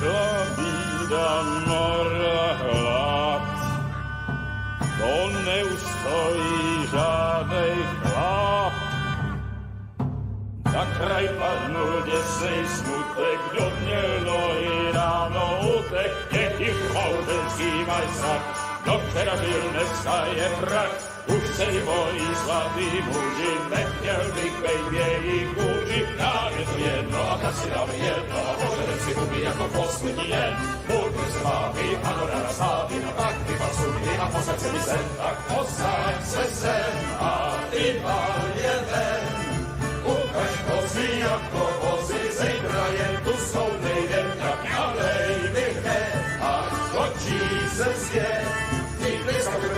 přišla bída, mora hlad. To neustojí žádnej chlap. Na kraj padnul děsnej smutek, kdo měl nohy ráno utek, děti choudenský majsak, kdo včera byl, dneska je prach. Už se bojí svatý muži, nechtěl bych bejt v jejich kůži. Nám je to jedno a tak si dáme jedno a požadem si umí jako poslední den. Můžu se vámi a do rána stávy a tak vypal sudy a posaď se mi sem, tak posaď se sem a vypal je ven. Ukaž kozy jako vozy, zejtra jen tu soudnej den, tak nalej vyhne a skočí se svět.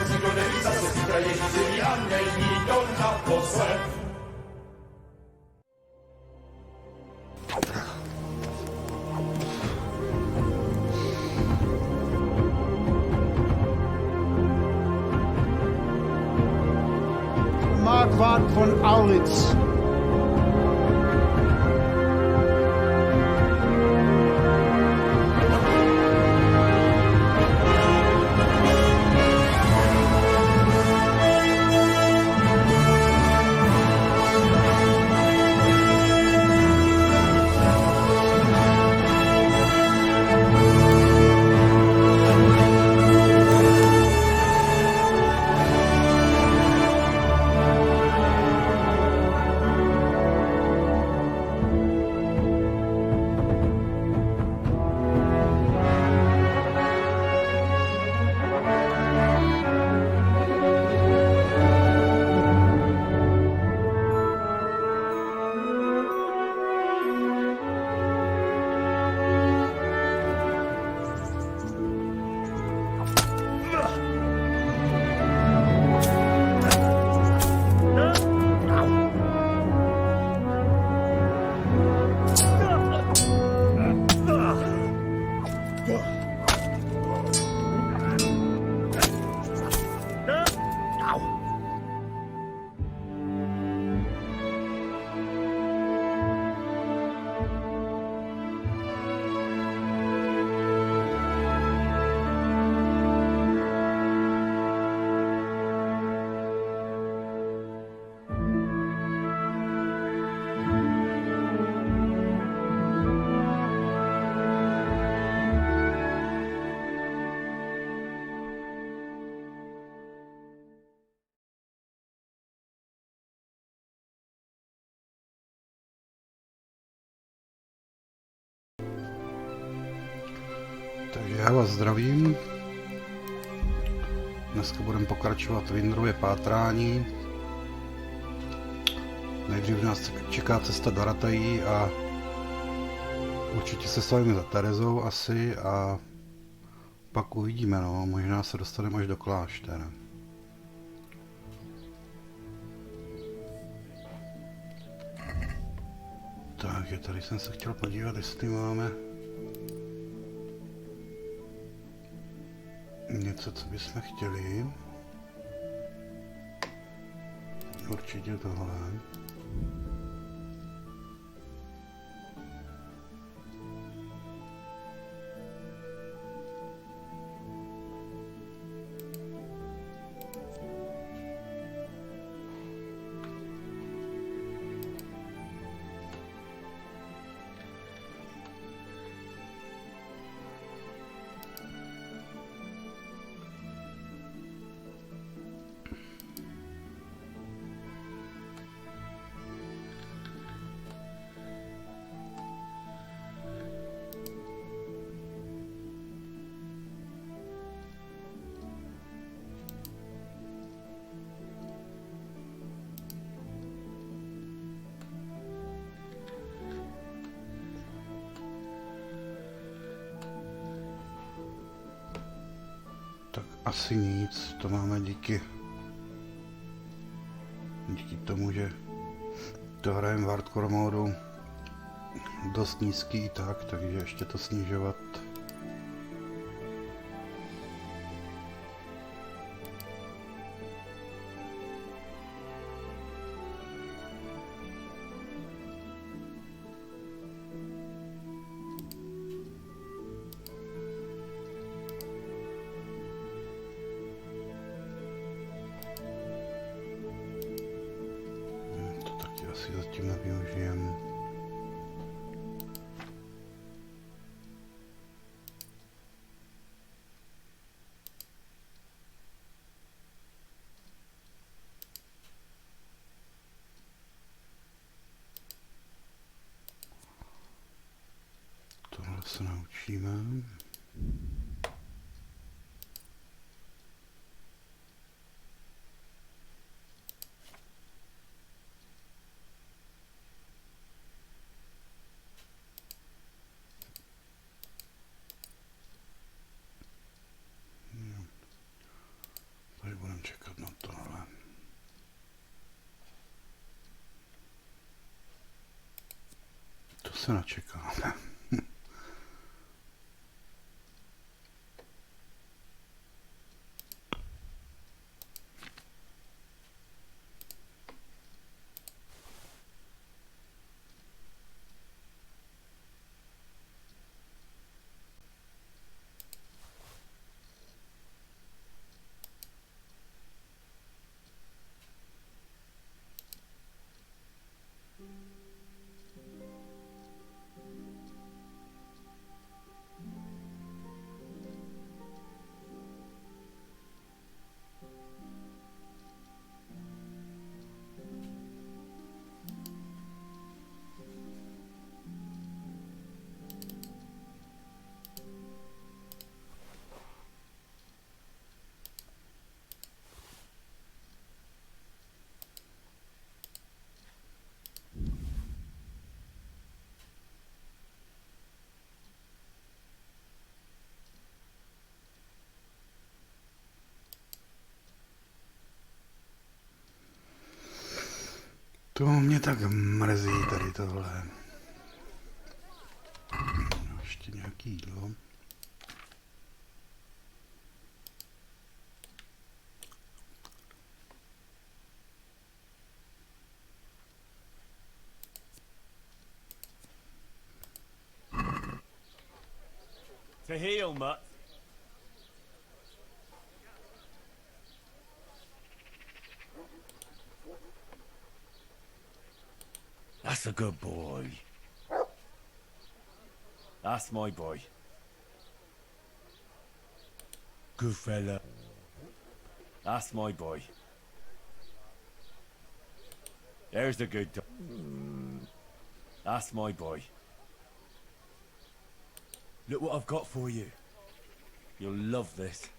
Nikdo neví, zase zítra Ježíši a není to naposled. Marquardt von Aulitz. Takže já vás zdravím. Dneska budeme pokračovat v Indrově pátrání. Nejdřív nás čeká cesta do Ratají a určitě se stavíme za Terezou asi a pak uvidíme, no, možná se dostaneme až do kláštera. Takže tady jsem se chtěl podívat, jestli máme něco, co bychom chtěli. Určitě tohle. Tak asi nic, to máme díky tomu, že to hrajeme v hardcore módu dost nízký i tak, takže ještě to snižovat. zatím nevyužijem. Tohle se naučíme. Tady budeme čekat na tohle. To se načekáme. To mě tak mrzí tady tohle. Ještě nějaký jídlo. To heal, mutt. That's a good boy. That's my boy. Good fella. That's my boy. There's the good dog. That's my boy. Look what I've got for you. You'll love this.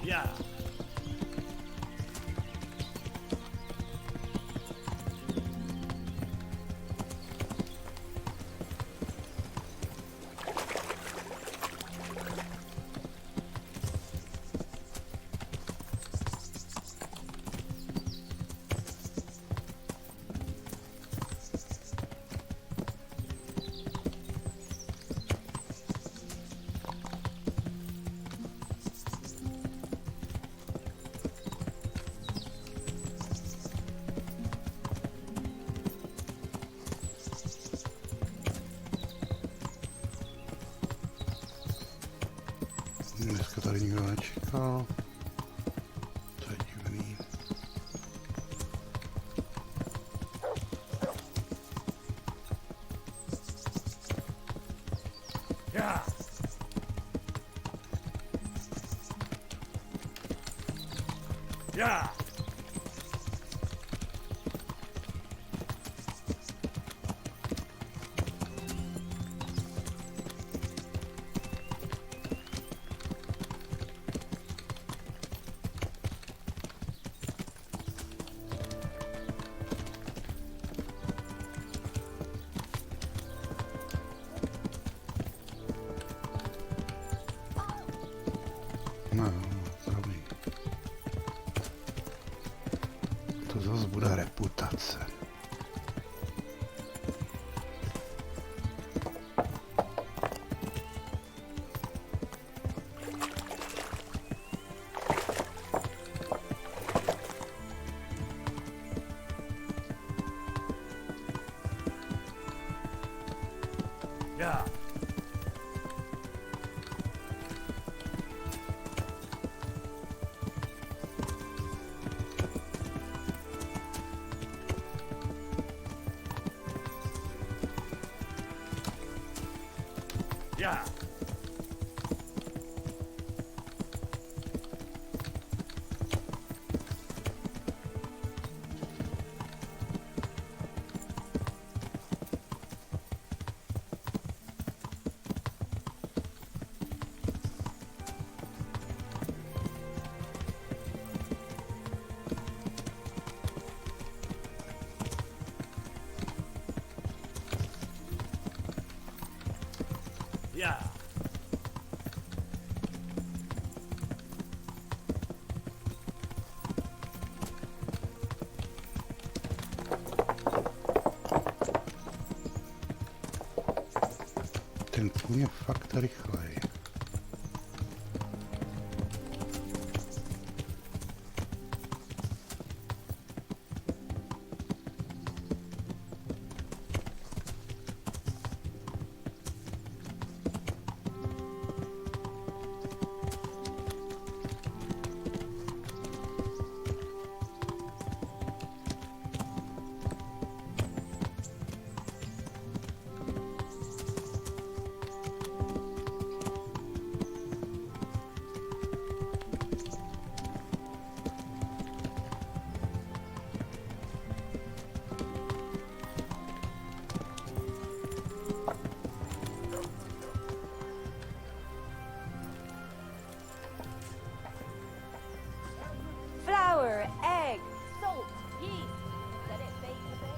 Yeah. Dneska tady nikdo nečekal. To je divný. Yeah. Yeah. No, dobrý. To zase bude reputace. Yeah. Yeah. Yeah. Ten kůň je fakt rychlej. Flour, egg, salt, yeast. Let it bake a bit.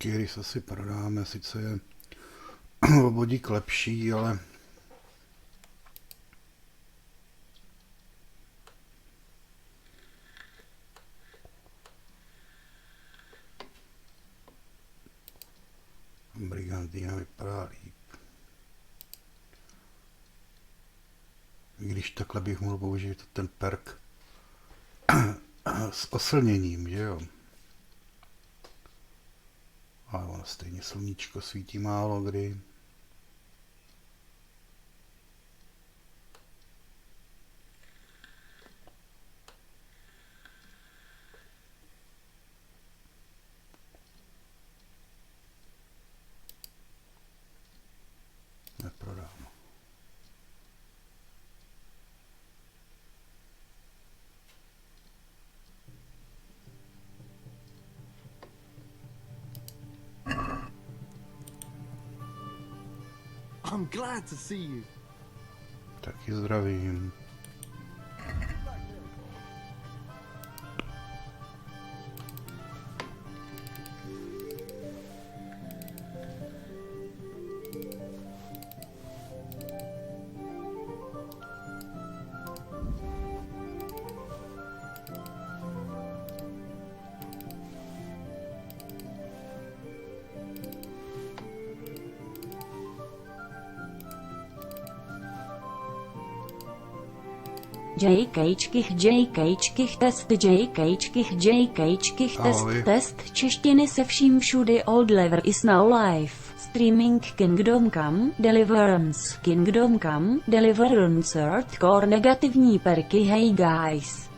Když se si prodáme, sice je obodík lepší, ale brigandína vypadá líp. I když takhle bych mohl použít ten perk s oslněním, že jo? Ale ono stejně sluníčko svítí málo kdy. I'm glad to see you. Taky zdravím. JKčkých test JKčkých Ahoj. test češtiny se vším všudy old lever is now live. Streaming Kingdom Come, Deliverance hardcore negativní perky hey guys.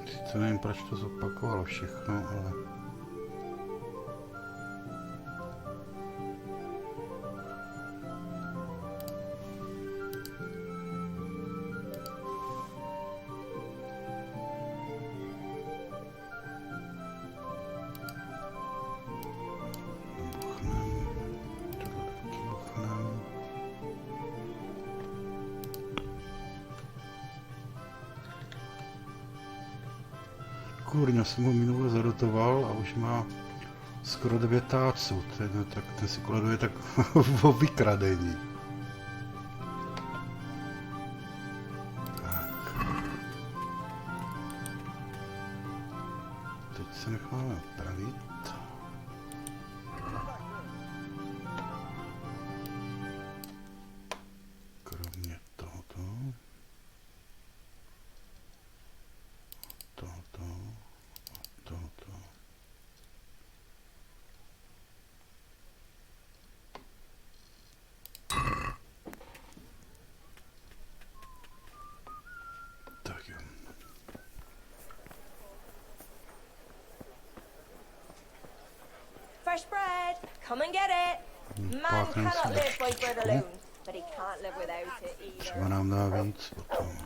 Sice nevím, proč to zopakovalo všechno, ale... Kurňa, jsem ho minule zadotoval a už má skoro 9 táců, tak ten si koleduje tak o vykradení. Tak. Teď se necháme opravit. Kromě tohoto. Tak jo. Fresh bread! Come and get it! Man cannot live by bread alone, but he can't live without it either. Třeba nám dá víc potom.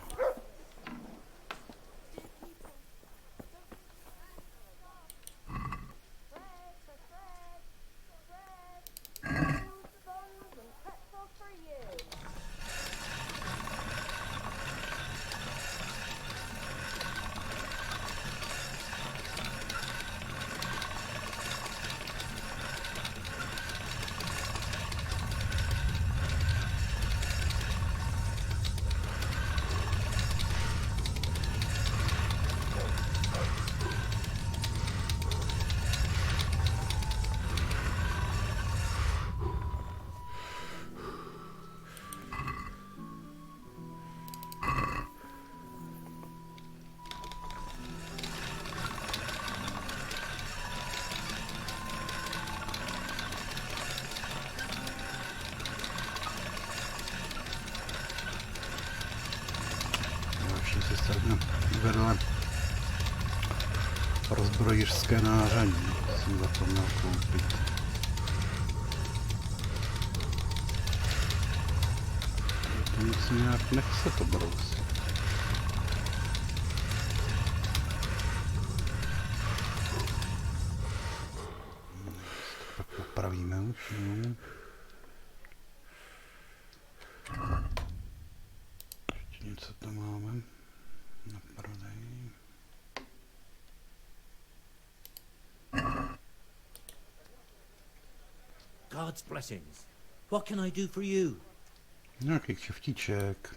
Vedle rozbrojířské nářadí jsem zapomněl koupit. To nic nějak nechce to brousit. Tak popravíme už. No. Ještě něco tam máme. Na prodej. God's blessings. What can I do for you? Nějaký kšeftíček.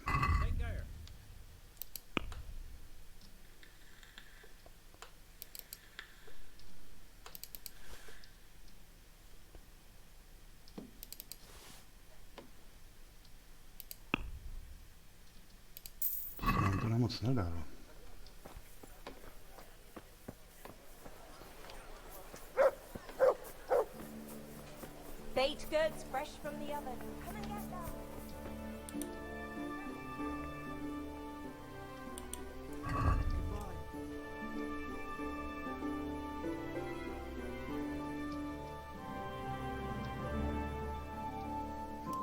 To nám to moc nedalo. Baked goods fresh from the oven. Come and get them.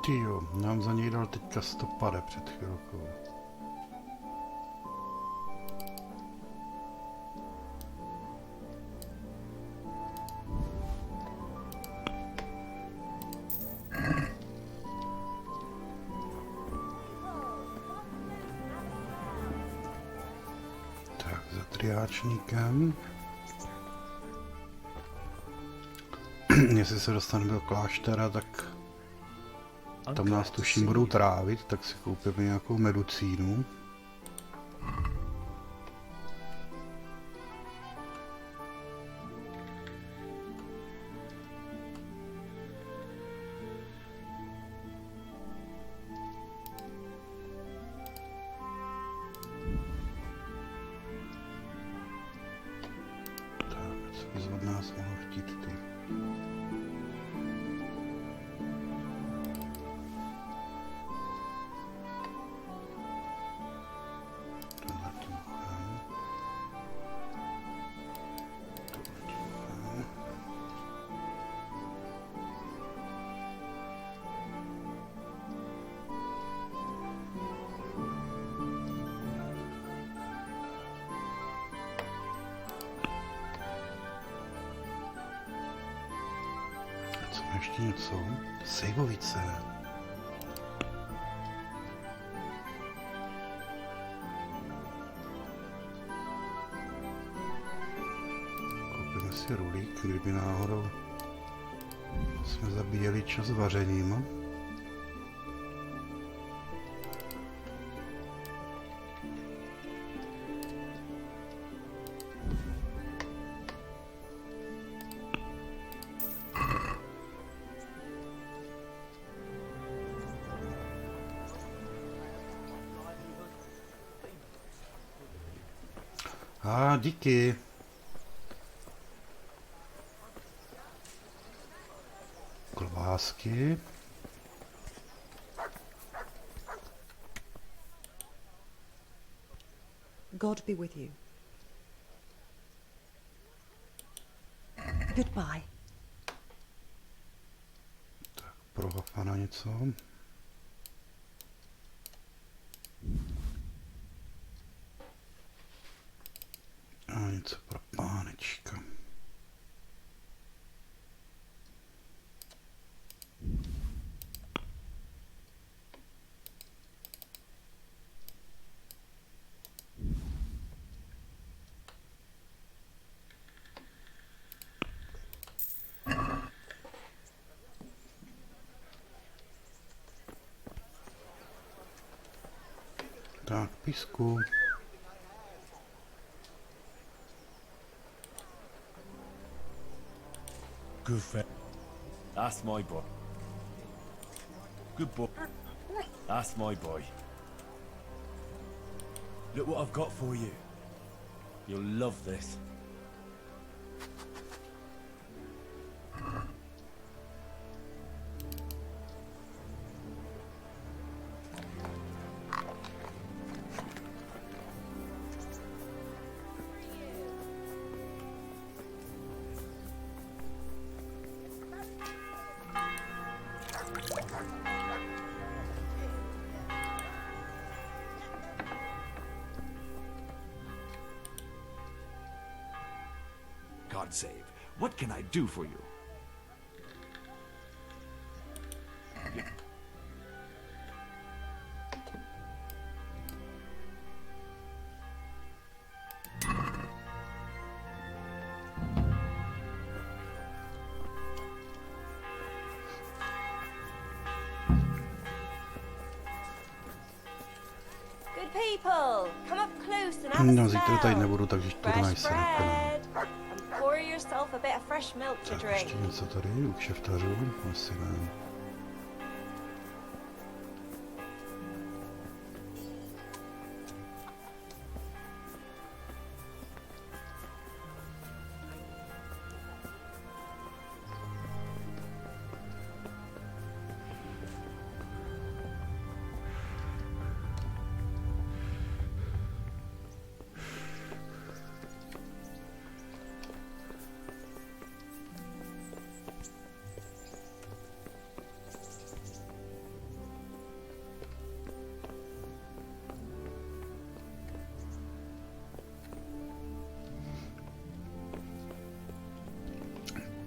Tyjo, nám za něj dal teďka 100 před chvilkou. triáčníkem. Jestli se dostaneme do kláštera, tak tam nás tuším budou trávit, tak si koupíme nějakou medicínu. Ještě něco? Sejvovice. Koupíme si rulík, kdyby náhodou jsme zabíjeli čas vařením. Díky. Klobásky. God be with you. Goodbye. Tak pro Hafana něco. A něco pro pánečka. Tak, písku. Good friend. That's my boy. Good boy. That's my boy. Look what I've got for you. You'll love this. God save. What can I do for you? Good people, come up close and have a No, zítra tady smell. nebudu, takže to Fresh najsem. bread. And pour yourself a bit of fresh milk to Tak drink. ještě něco tady u kšeftařů? Asi ne.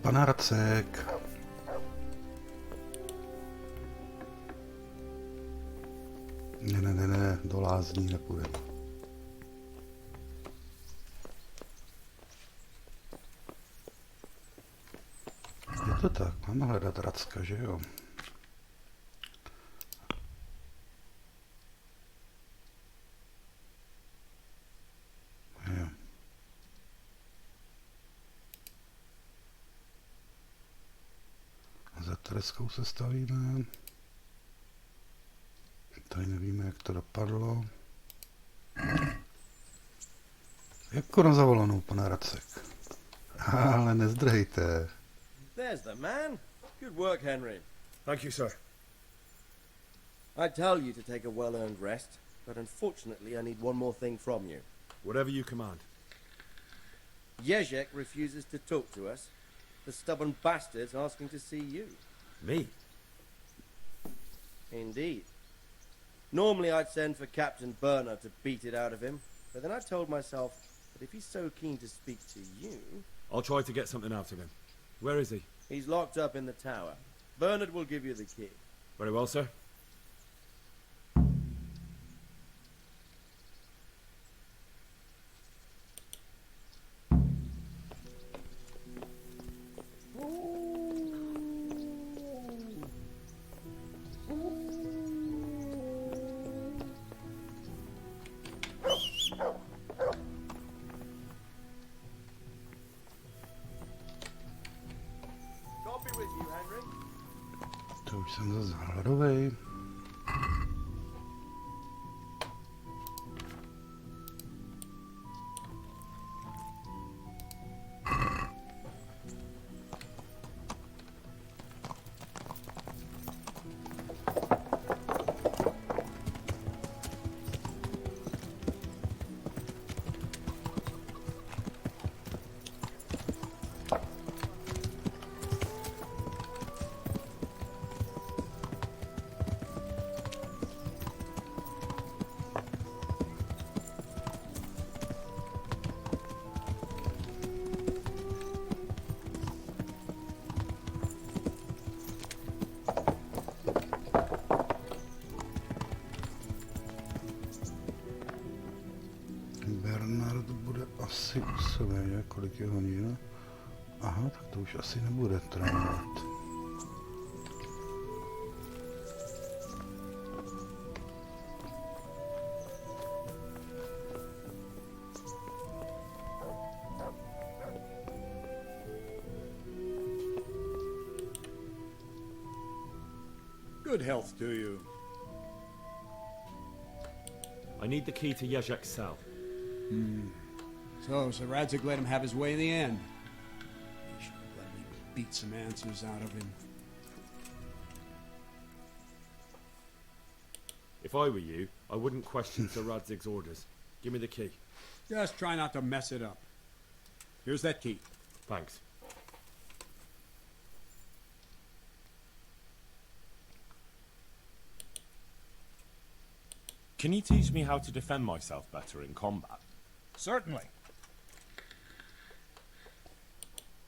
Pana Racek. Ne, do lázní nepůjdeme. to tak, máme hledat Racka, že jo? Jo. Za Tereskou se stavíme. Tady nevíme, jak to dopadlo. Jako na zavolanou, pane Racek. Ale nezdrhejte. There's the man. Good work, Henry. Thank you, sir. I tell you to take a well-earned rest, but unfortunately I need one more thing from you. Whatever you command. Ježek refuses to talk to us. The stubborn bastard's asking to see you. Me? Indeed. Normally I'd send for Captain Burner to beat it out of him, but then I told myself that if he's so keen to speak to you... I'll try to get something out of him. Where is he? He's locked up in the tower. Bernard will give you the key. Very well, sir. To už jsem zase hladovej. Bernard bude asi u sebe, že? Kolik je hodin? Aha, tak to už asi nebude trénovat. Good health to you. I need the key to Ježek's cell. So Radzig let him have his way in the end. He should have let me beat some answers out of him. If I were you, I wouldn't question Sir Radzig's orders. Give me the key. Just try not to mess it up. Here's that key. Thanks. Can you teach me how to defend myself better in combat? Certainly.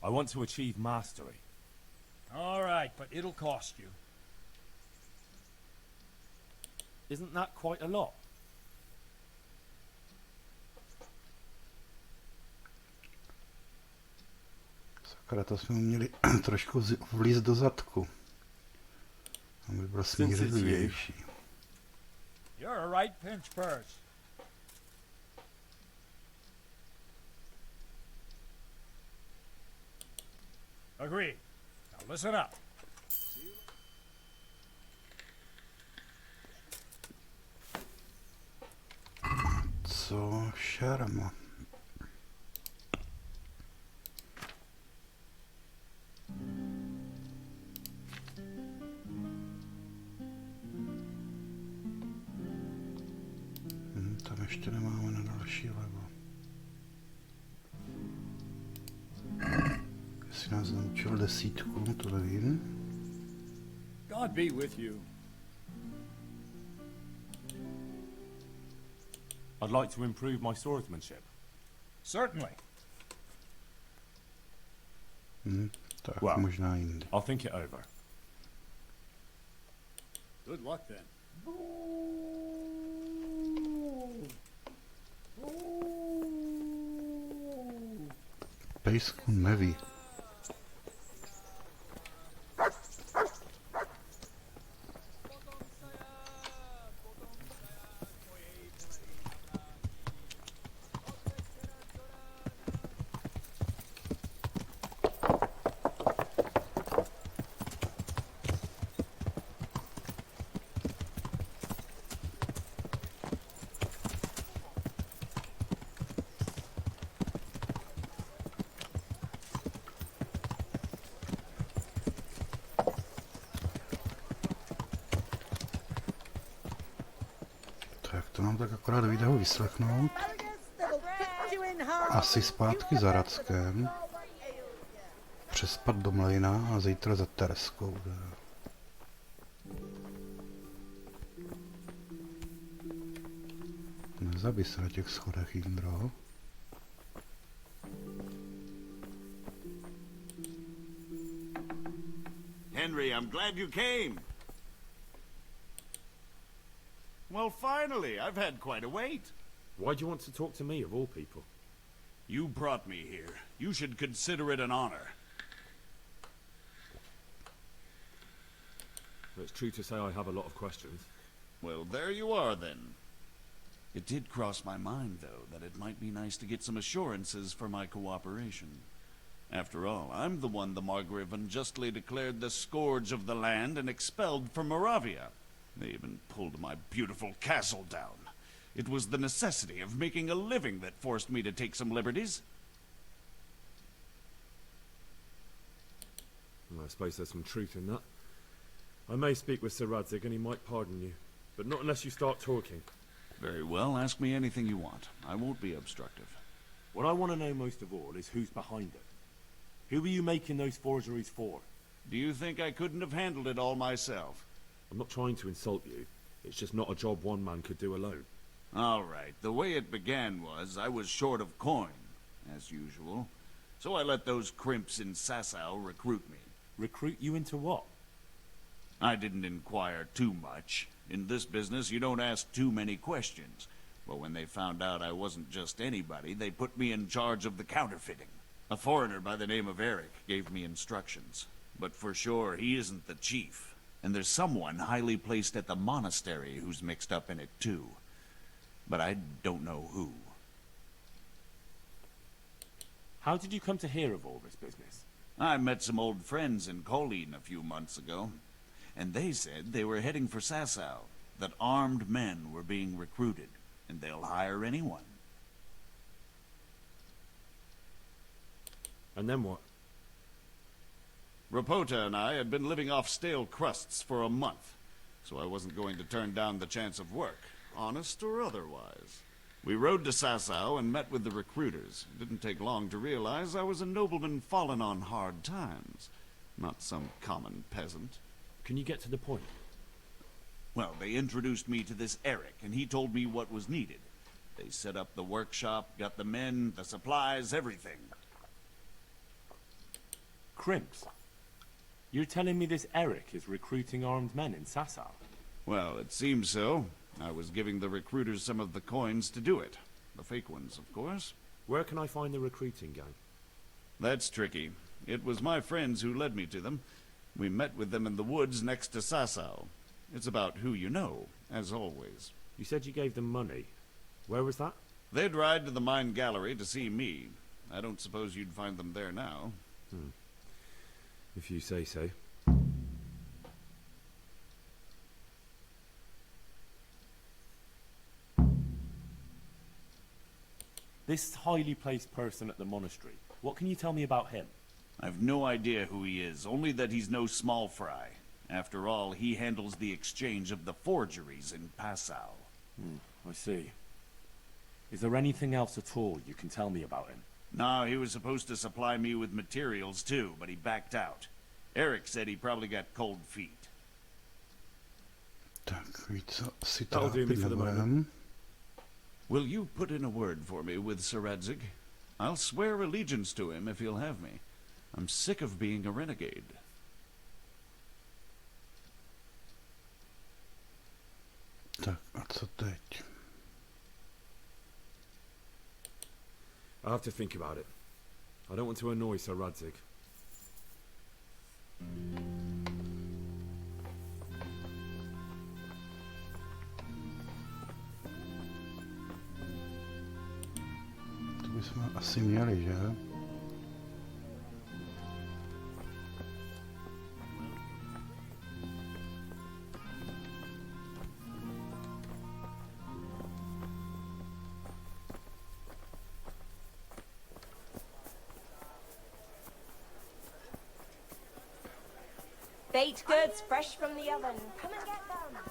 I want to achieve mastery. All right, but it'll cost you. Isn't that quite a lot? Sakra, to jsme měli trošku vlízt do zadku. Aby byl smířlivější. You're a right pinch purse. Agreed. Now listen up. Co šarma? Tam ještě nemáme na další level. Jestli nás naučil 10, to nevím. God be with you. I'd like to improve my swordsmanship. Certainly. Tak Well, možná jindy. I'll think it over. Good luck then. Pejsku neví. to nám tak akorát vyjde ho vyslechnout. Asi zpátky za Rackem. Přespat do mlejna a zítra za Tereskou. Nezabij se na těch schodech, Jindro. Henry, I'm glad you came. Well, finally, I've had quite a wait. Why do you want to talk to me, of all people? You brought me here. You should consider it an honor. It's true to say I have a lot of questions. Well, there you are, then. It did cross my mind, though, that it might be nice to get some assurances for my cooperation. After all, I'm the one the Margraven justly declared the scourge of the land and expelled from Moravia. They even pulled my beautiful castle down. It was the necessity of making a living that forced me to take some liberties. Well, I suppose there's some truth in that. I may speak with Sir Radzig and he might pardon you, but not unless you start talking. Very well, ask me anything you want. I won't be obstructive. What I want to know most of all is who's behind it. Who were you making those forgeries for? Do you think I couldn't have handled it all myself? I'm not trying to insult you. It's just not a job one man could do alone. All right, the way it began was I was short of coin, as usual. So I let those crimps in Sasau recruit me. Recruit you into what? I didn't inquire too much. In this business, you don't ask too many questions. But when they found out I wasn't just anybody, they put me in charge of the counterfeiting. A foreigner by the name of Eric gave me instructions. But for sure, he isn't the chief. And there's someone highly placed at the monastery who's mixed up in it too. But I don't know who. How did you come to hear of all this business? I met some old friends in Colleen a few months ago. And they said they were heading for Sasau, that armed men were being recruited, and they'll hire anyone. And then what? Rapota and I had been living off stale crusts for a month, so I wasn't going to turn down the chance of work, honest or otherwise. We rode to Sasau and met with the recruiters. It didn't take long to realize I was a nobleman fallen on hard times, not some common peasant. Can you get to the point? Well, they introduced me to this Eric, and he told me what was needed. They set up the workshop, got the men, the supplies, everything. Crimps? You're telling me this Eric is recruiting armed men in Sasau? Well, it seems so. I was giving the recruiters some of the coins to do it. The fake ones, of course. Where can I find the recruiting gang? That's tricky. It was my friends who led me to them. We met with them in the woods next to Sasau. It's about who you know, as always. You said you gave them money. Where was that? They'd ride to the mine gallery to see me. I don't suppose you'd find them there now. If you say so. This highly placed person at the monastery, what can you tell me about him? I've no idea who he is, only that he's no small fry. After all, he handles the exchange of the forgeries in Passau. I see. Is there anything else at all you can tell me about him? No, he was supposed to supply me with materials too, but he backed out. Eric said he probably got cold feet. That'll do me for the moment. Will you put in a word for me with Sir Radzig? I'll swear allegiance to him if he'll have me. I'm sick of being a renegade. Tak a co teď? I have to think about it. I don't want to annoy Sir Radzig. To bychom asi měli, že? Baked goods fresh from the oven. Come and get them.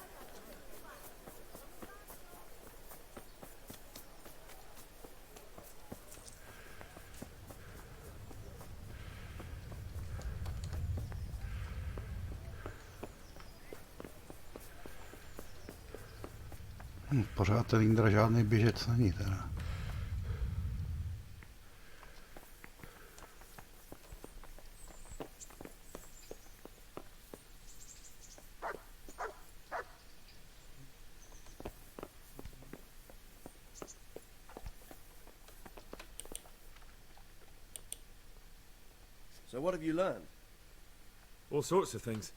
Pořád ten Indra žádný běžec není teda. So what have you learned? All sorts of things.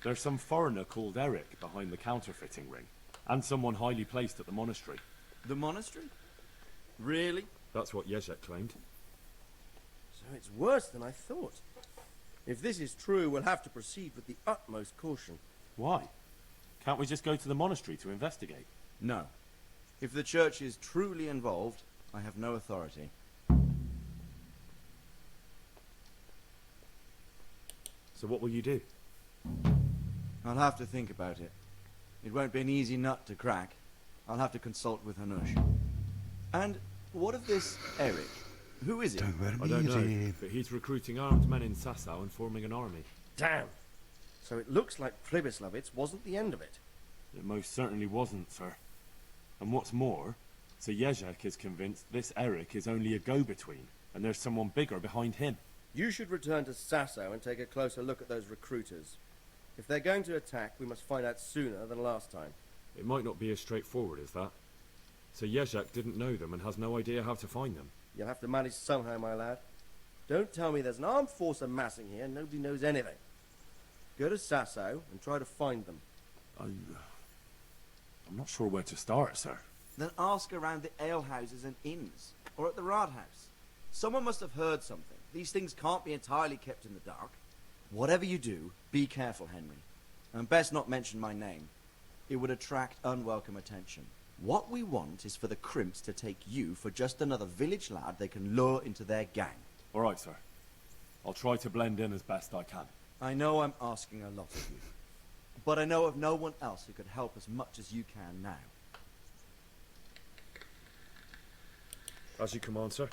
There's some foreigner called Eric behind the counterfeiting ring, and someone highly placed at the monastery. The monastery? Really? That's what Ježek claimed. So it's worse than I thought. If this is true, we'll have to proceed with the utmost caution. Why? Can't we just go to the monastery to investigate? No. If the church is truly involved, I have no authority. So what will you do? I'll have to think about it. It won't be an easy nut to crack. I'll have to consult with Hanush. And what of this Eric? Who is he? I don't know, but he's recruiting armed men in Sázavy and forming an army. Damn! So it looks like Pribyslavitz wasn't the end of it. It most certainly wasn't, sir. And what's more, Sir Ježek is convinced this Eric is only a go-between, and there's someone bigger behind him. You should return to Sázavy and take a closer look at those recruiters. If they're going to attack, we must find out sooner than last time. It might not be as straightforward as that. Sir Ježek didn't know them and has no idea how to find them. You'll have to manage somehow, my lad. Don't tell me there's an armed force amassing here and nobody knows anything. Go to Sázavy and try to find them. I'm not sure where to start, sir. Then ask around the alehouses and inns, or at the Rathaus. Someone must have heard something. These things can't be entirely kept in the dark. Whatever you do, be careful, Henry. And best not mention my name. It would attract unwelcome attention. What we want is for the crimps to take you for just another village lad they can lure into their gang. All right, sir. I'll try to blend in as best I can. I know I'm asking a lot of you, but I know of no one else who could help as much as you can now. As you command, sir.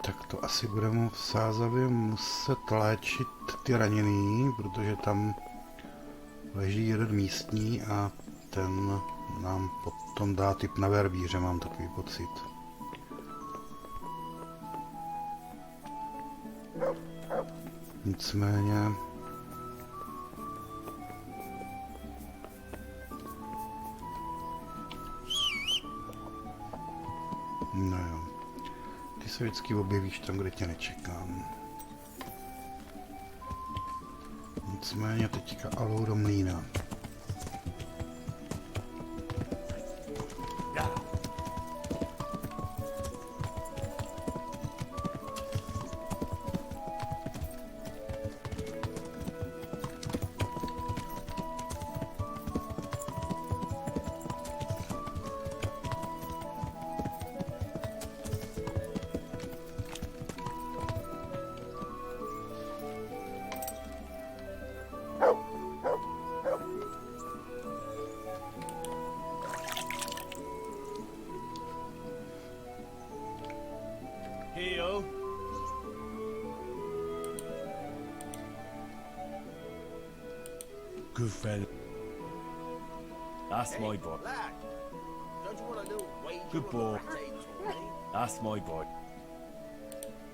Tak to asi budeme v Sázavě muset léčit ty raněný, protože tam leží jeden místní a ten nám potom dá tip na verbíře, mám takový pocit. Nicméně no jo, ty se vždycky objevíš tam, kde tě nečekám. Nicméně teďka alou do mlýna. Good fella. That's my boy. Lad, don't you want a little wager? Good boy. That's my boy.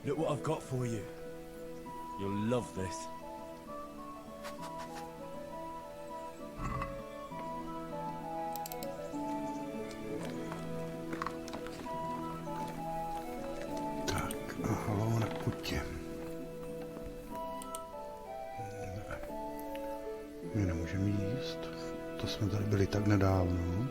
Look what I've got for you. You'll love this. Tak a halou na kutě. My nemůžeme jíst. To jsme tady byli tak nedávno.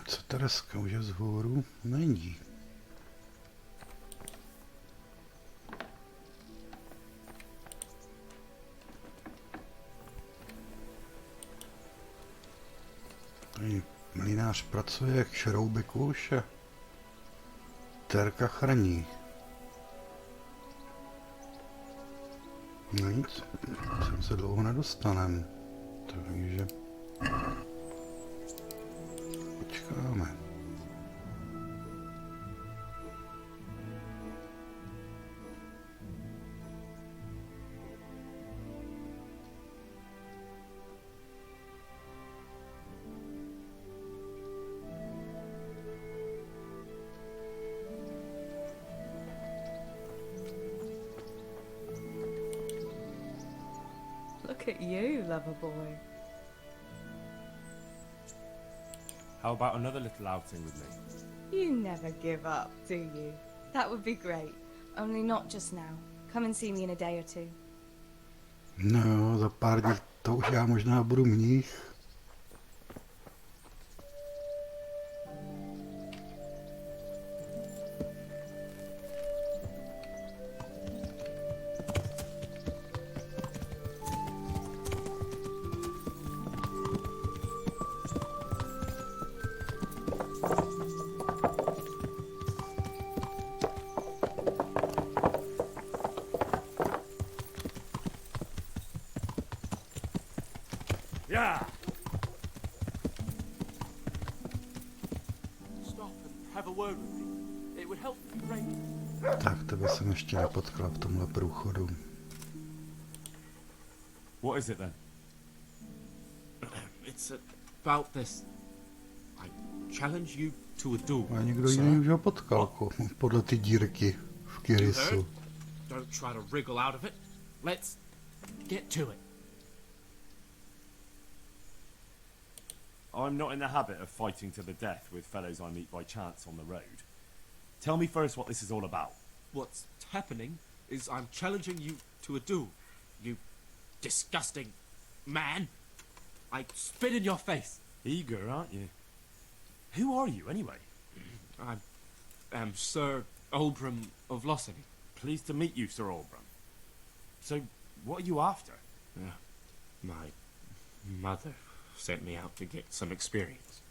Co Tereska už je vzhůru? Není. Tady mlynář pracuje jak šrouby kůš a Terka chrání. No nic, sem se dlouho nedostanem, takže počkáme. Look at you, lover boy. How about another little outing with me? You never give up, do you? That would be great. Only not just now. Come and see me in a day or two. No, za pár dní to už já možná budu mních. Yeah. Stop and have a word with me. It would help me greatly. Tak, tebe jsem ještě nepotkal v tomhle průchodu. What is it then? It's about this. I challenge you to a duel. A někdo jiný už ho potkal, podle ty dírky v Kyrisu. Don't try to wriggle out of it. Let's get to it. I'm not in the habit of fighting to the death with fellows I meet by chance on the road. Tell me first what this is all about. What's happening is I'm challenging you to a duel. You disgusting man. I spit in your face. Eager, aren't you? Who are you, anyway? I am Sir Oldbram of Lossany. Pleased to meet you, Sir Oldbram. So, what are you after? My mother sent me out to get some experience.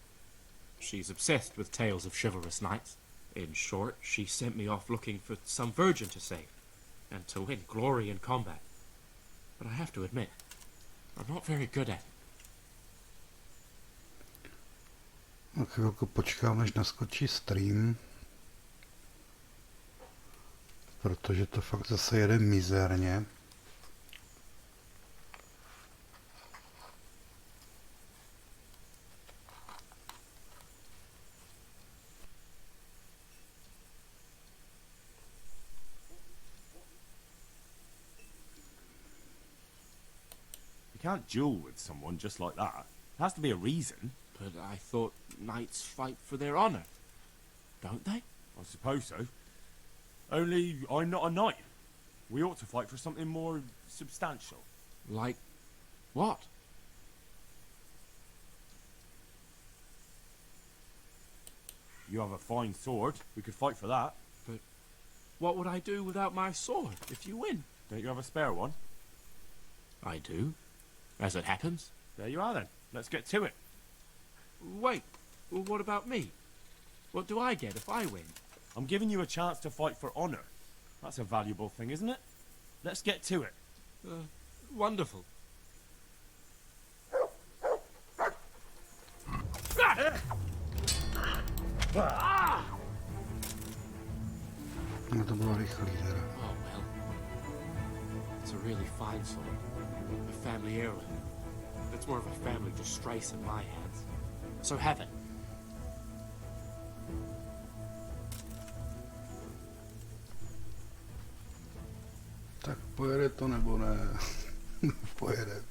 She's obsessed with tales of chivalrous knights. In short, she sent me off looking for some virgin to save, and to win glory in combat. But I have to admit, I'm not very good at it. Na chvilku počkám, než naskočí stream. Protože to fakt zase jede mizerně. You can't duel with someone just like that. There has to be a reason. But I thought knights fight for their honor. Don't they? I suppose so. Only I'm not a knight. We ought to fight for something more substantial. Like what? You have a fine sword. We could fight for that. But what would I do without my sword if you win? Don't you have a spare one? I do, as it happens. There you are then. Let's get to it. Wait, well, what about me? What do I get if I win? I'm giving you a chance to fight for honor. That's a valuable thing, isn't it? Let's get to it. Wonderful. No to bylo rychlý teda. Oh well. It's a really fine sword. A family heirloom. It's more of a family disgrace in my hands. So have it. Tak pojede to nebo ne? Pojede.